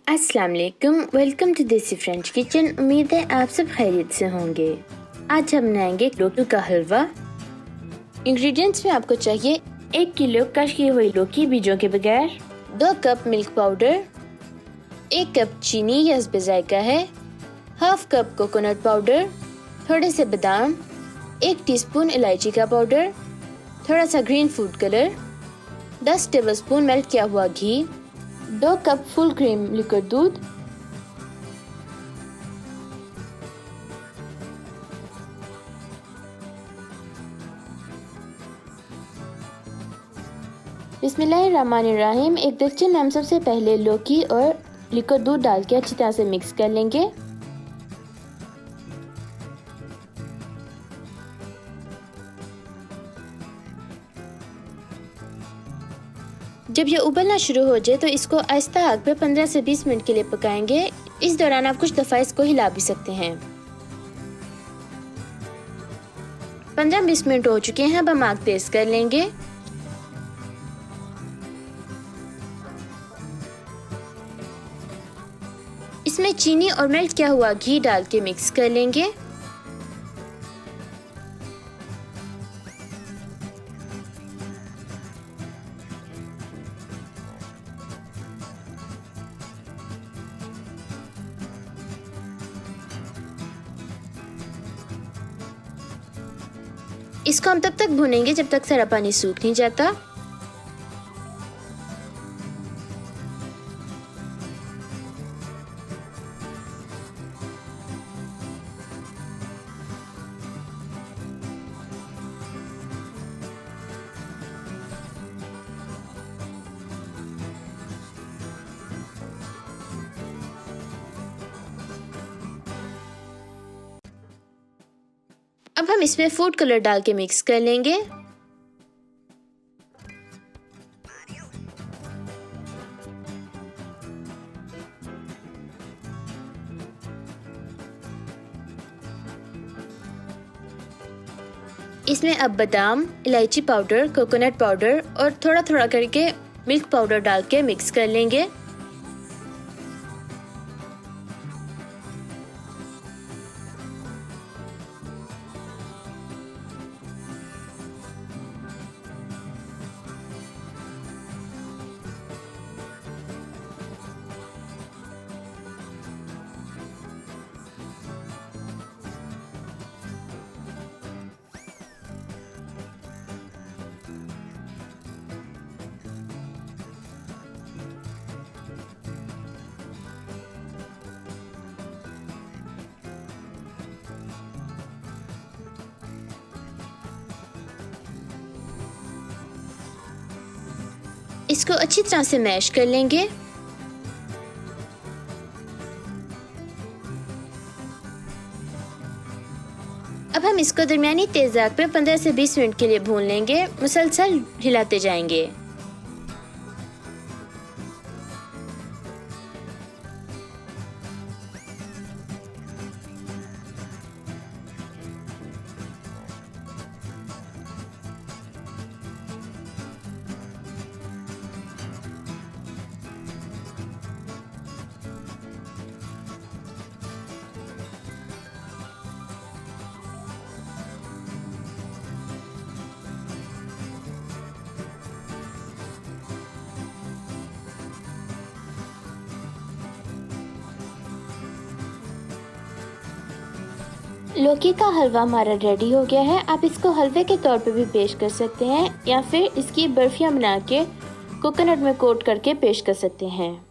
अस्सलाम वालेकुम, welcome to देसी फ्रेंच किचन। उम्मीद है आप सब खैरियत से होंगे। आज हम बनाएंगे लौकी का हलवा। इंग्रेडिएंट्स में आपको चाहिए 1 किलो कश की हुई लौकी बीजों के बगैर, 2 कप मिल्क पाउडर, 1 कप चीनी या हस्बे जायका है, हाफ कप कोकोनट पाउडर, थोड़े से बादाम, 1 टीस्पून इलायची का पाउडर, थोड़ा सा green food colour, 10 tablespoon melt किया हुआ घी, 2 कप फुल क्रीम लिक्विड दूध, बिस्मिल्लाहिर्रहमानिर्रहीम। एक देगचे में हम सबसे पहले लौकी और लिक्विड दूध डाल के अच्छी तरह से मिक्स कर लेंगे। जब ये उबलना शुरू हो जाए तो इसको आहिस्ता आग पे 15 से 20 मिनट के लिए पकाएंगे। इस दौरान आप कुछ दफ़ा इसको हिला भी सकते हैं। 15-20 मिनट हो चुके हैं, अब हम आग तेज कर लेंगे। इसमें चीनी और मेल्ट किया हुआ घी डाल के मिक्स कर लेंगे। इसको हम तब तक भूनेंगे जब तक सारा पानी सूख नहीं जाता। अब हम इसमें फूड कलर डाल के मिक्स कर लेंगे। इसमें अब बादाम, इलायची पाउडर, कोकोनट पाउडर और थोड़ा थोड़ा करके मिल्क पाउडर डाल के मिक्स कर लेंगे। इसको अच्छी तरह से मैश कर लेंगे। अब हम इसको दरमियानी तेज आग पे 15 से 20 मिनट के लिए भून लेंगे। मुसलसल हिलाते जाएंगे। लौकी का हलवा हमारा रेडी हो गया है। आप इसको हलवे के तौर पे भी पेश कर सकते हैं या फिर इसकी बर्फियां बना के कोकोनट में कोट करके पेश कर सकते हैं।